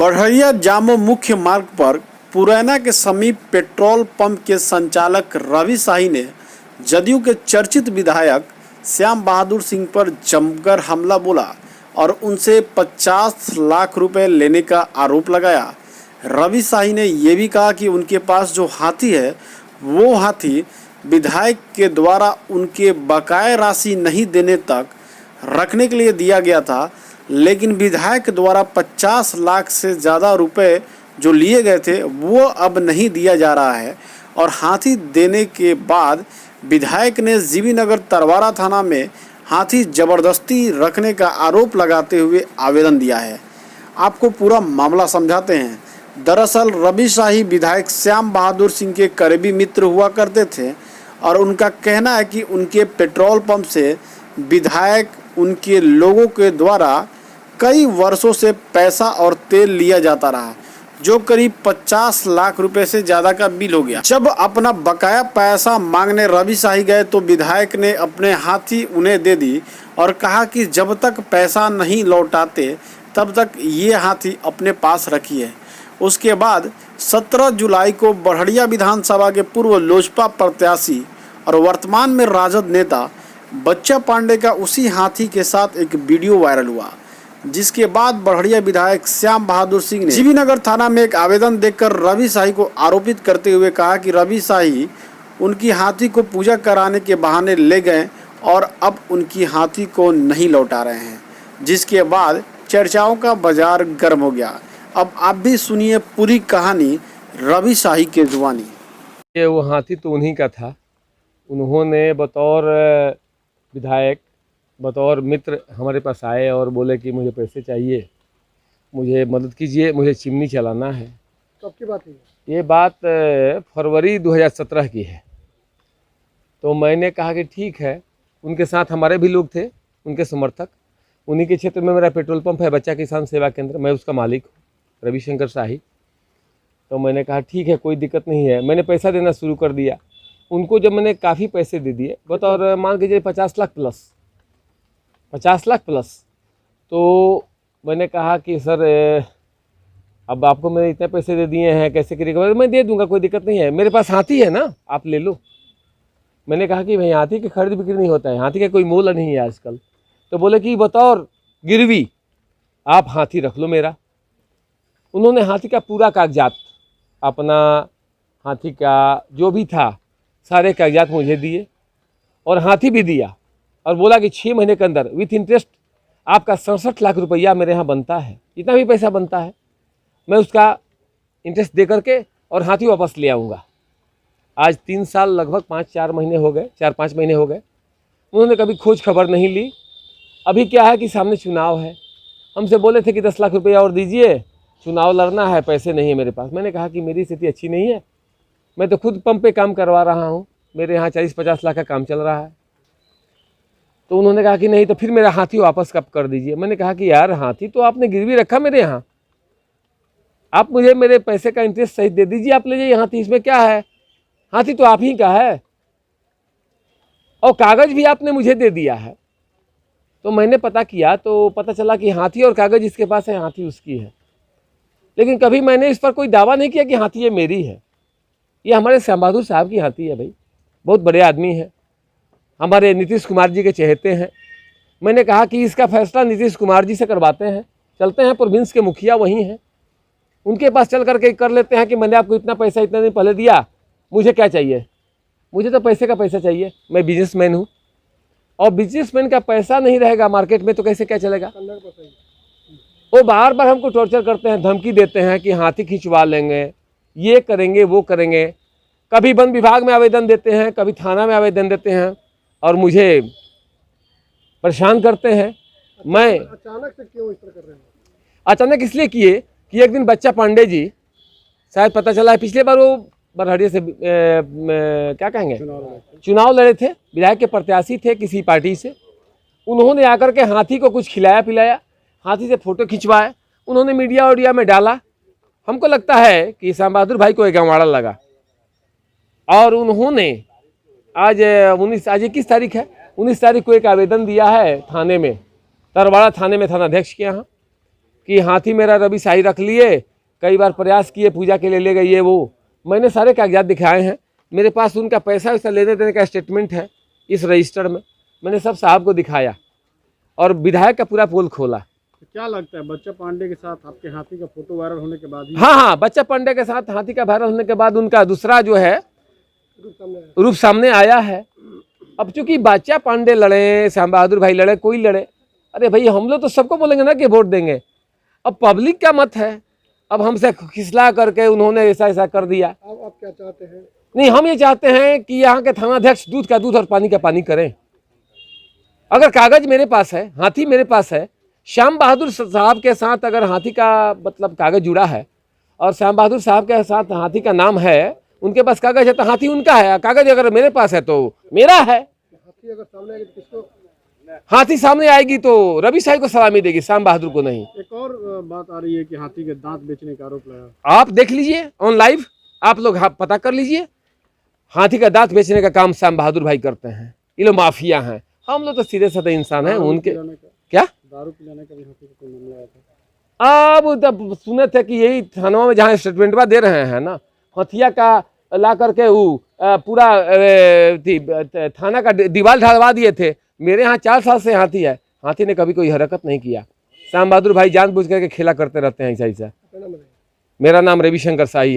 बढ़िया जामो मुख्य मार्ग पर पुरैना के समीप पेट्रोल पंप के संचालक रवि शाही ने जदयू के चर्चित विधायक श्याम बहादुर सिंह पर जमकर हमला बोला और उनसे 50 लाख रुपए लेने का आरोप लगाया। रवि शाही ने यह भी कहा कि उनके पास जो हाथी है वो हाथी विधायक के द्वारा उनके बकाया राशि नहीं देने तक रखने के लिए दिया गया था, लेकिन विधायक द्वारा 50 लाख से ज़्यादा रुपए जो लिए गए थे वो अब नहीं दिया जा रहा है और हाथी देने के बाद विधायक ने जीवी नगर तरवारा थाना में हाथी जबरदस्ती रखने का आरोप लगाते हुए आवेदन दिया है। आपको पूरा मामला समझाते हैं। दरअसल रवि शाही विधायक श्याम बहादुर सिंह के करीबी मित्र हुआ करते थे और उनका कहना है कि उनके पेट्रोल पंप से विधायक उनके लोगों के द्वारा कई वर्षों से पैसा और तेल लिया जाता रहा, जो करीब 50 लाख रुपए से ज़्यादा का बिल हो गया। जब अपना बकाया पैसा मांगने रवि शाही गए तो विधायक ने अपने हाथी उन्हें दे दी और कहा कि जब तक पैसा नहीं लौटाते तब तक ये हाथी अपने पास रखिए। उसके बाद 17 जुलाई को बढ़िया विधानसभा के पूर्व लोजपा प्रत्याशी और वर्तमान में राजद नेता बच्चा पांडे का उसी हाथी के साथ एक वीडियो वायरल हुआ, जिसके बाद बढ़िया विधायक श्याम बहादुर सिंह ने जीवी नगर थाना में एक आवेदन देकर रवि शाही को आरोपित करते हुए कहा कि रवि शाही उनकी हाथी को पूजा कराने के बहाने ले गए और अब उनकी हाथी को नहीं लौटा रहे हैं, जिसके बाद चर्चाओं का बाजार गर्म हो गया। अब आप भी सुनिए पूरी कहानी रवि शाही के जुबानी। ये वो हाथी तो उन्हीं का था। उन्होंने बतौर विधायक, बतौर मित्र हमारे पास आए और बोले कि मुझे पैसे चाहिए, मुझे मदद कीजिए, मुझे चिमनी चलाना है। कब की बात है ये? बात फरवरी 2017 की है। तो मैंने कहा कि ठीक है। उनके साथ हमारे भी लोग थे, उनके समर्थक। उन्हीं के क्षेत्र में मेरा पेट्रोल पंप है, बच्चा किसान सेवा केंद्र, मैं उसका मालिक हूँ, रविशंकर शाही। तो मैंने कहा ठीक है, कोई दिक्कत नहीं है। मैंने पैसा देना शुरू कर दिया उनको। जब मैंने काफ़ी पैसे दे दिए, बतौर मान लीजिए 50 लाख प्लस, तो मैंने कहा कि सर अब आपको मैंने इतने पैसे दे दिए हैं, कैसे करिएगा? मैं दे दूंगा, कोई दिक्कत नहीं है, मेरे पास हाथी है ना, आप ले लो। मैंने कहा कि भाई हाथी की खरीद बिक्री नहीं होता है, हाथी का कोई मोल नहीं है आजकल। तो बोले कि बतौर गिरवी आप हाथी रख लो मेरा। उन्होंने हाथी का पूरा कागजात, अपना हाथी का जो भी था सारे कागजात मुझे दिए और हाथी भी दिया और बोला कि 6 महीने के अंदर विथ इंटरेस्ट आपका 67 लाख रुपया मेरे यहाँ बनता है, इतना भी पैसा बनता है, मैं उसका इंटरेस्ट दे करके और हाथी वापस ले आऊँगा। आज 3 साल लगभग 4-5 महीने हो गए। उन्होंने कभी खोज खबर नहीं ली। अभी क्या है कि सामने चुनाव है, हमसे बोले थे कि 10 लाख रुपया और दीजिए, चुनाव लड़ना है, पैसे नहीं है मेरे पास। मैंने कहा कि मेरी स्थिति अच्छी नहीं है, मैं तो खुद पंप पे काम करवा रहा हूँ, मेरे यहाँ 40-50 लाख का काम चल रहा है। तो उन्होंने कहा कि नहीं, तो फिर मेरा हाथी वापस कब कर दीजिए। मैंने कहा कि यार हाथी तो आपने गिरवी रखा मेरे यहाँ, आप मुझे मेरे पैसे का इंटरेस्ट सहित दे दीजिए, आप ले जाइए हाथी, इसमें क्या है? हाथी तो आप ही का है और कागज़ भी आपने मुझे दे दिया है। तो मैंने पता किया तो पता चला कि हाथी और कागज़ इसके पास है, हाथी उसकी है। लेकिन कभी मैंने इस पर कोई दावा नहीं किया कि हाथी ये मेरी है। ये हमारे श्याम बहादुर साहब की हाथी है भाई, बहुत बड़े आदमी हैं, हमारे नीतीश कुमार जी के चहेते हैं। मैंने कहा कि इसका फैसला नीतीश कुमार जी से करवाते हैं, चलते हैं, प्रोविंस के मुखिया वही हैं, उनके पास चल करके कर लेते हैं कि मैंने आपको इतना पैसा इतने दिन पहले दिया, मुझे क्या चाहिए? मुझे तो पैसे का पैसा चाहिए, मैं बिजनेसमैन हूँ और बिजनेसमैन का पैसा नहीं रहेगा मार्केट में तो कैसे क्या चलेगा? वो बार बार हमको टॉर्चर करते हैं, धमकी देते हैं कि हाथी खिंचवा लेंगे, ये करेंगे, वो करेंगे। कभी वन विभाग में आवेदन देते हैं, कभी थाना में आवेदन देते हैं और मुझे परेशान करते हैं। मैं अचानक से क्यों इस तरह कर रहे हैं? अचानक इसलिए किए कि एक दिन बच्चा पांडे जी, शायद पता चला है पिछले बार वो बरहड़िया से क्या कहेंगे चुनाव लड़े थे, विधायक के प्रत्याशी थे किसी पार्टी से। उन्होंने आकर के हाथी को कुछ खिलाया पिलाया, हाथी से फ़ोटो खिंचवाए, उन्होंने मीडिया में डाला। हमको लगता है कि श्याम बहादुर भाई को एक गंवाड़ा लगा और उन्होंने आज 21 तारीख है, 19 तारीख को एक आवेदन दिया है थाने में, तरवाड़ा थाने में, थानाध्यक्ष के यहाँ, कि हाथी मेरा रवि शाही रख लिए, कई बार प्रयास किए, पूजा के लिए ले गए, ये वो मैंने सारे कागजात दिखाए हैं। मेरे पास उनका पैसा वैसा लेने देने का स्टेटमेंट है इस रजिस्टर में, मैंने सब साहब को दिखाया और विधायक का पूरा पोल खोला। तो क्या लगता है बच्चा पांडे के साथ आपके हाथी का फोटो वायरल होने के बाद ही हाँ, बच्चा पांडे के साथ हाथी का वायरल होने के बाद उनका दूसरा जो है रूप सामने आया है। अब चूंकि बच्चा पांडे लड़े, श्याम बहादुर भाई लड़े, कोई लड़े, अरे भाई हम लोग तो सबको बोलेंगे ना कि वोट देंगे। अब पब्लिक का मत है, अब हमसे खिसला करके उन्होंने ऐसा ऐसा कर दिया। अब आप क्या चाहते हैं? नहीं, हम ये चाहते हैं कि यहाँ के थानाध्यक्ष दूध का दूध और पानी का पानी करें। अगर कागज मेरे पास है, हाथी मेरे पास है, श्याम बहादुर साहब के साथ अगर हाथी का मतलब कागज जुड़ा है और श्याम बहादुर साहब के साथ हाथी का नाम है, उनके पास कागज है तो हाथी उनका है, कागज अगर मेरे पास है तो मेरा है। हाथी अगर सामने आएगी तो किसको? हाथी सामने आएगी तो रवि शाही को सलामी देगी, श्याम बहादुर को नहीं। एक और बात आ रही है कि हाथी के दांत बेचने का आरोप लगा। आप देख लीजिए ऑन लाइव, आप लोग पता कर लीजिए, हाथी का दांत बेचने का काम श्याम बहादुर भाई करते हैं। ये लोग माफिया हैं, हम लोग तो सीधे साधे इंसान हैं। उनके क्या दारू पिलाने का भी हाथी का कोई मामला आया था? अब तब सुने थे कि यही थानों में जहाँ स्टेटमेंटवा दे रहे हैं ना, हथिया का ला करके वो पूरा थाना का दीवार ढलवा दिए थे। मेरे यहाँ 4 साल से हाथी है, हाथी ने कभी कोई हरकत नहीं किया। श्याम बहादुर भाई जानबूझ करके खेला करते रहते हैं ऐसा ऐसा। मेरा नाम रविशंकर शाही है।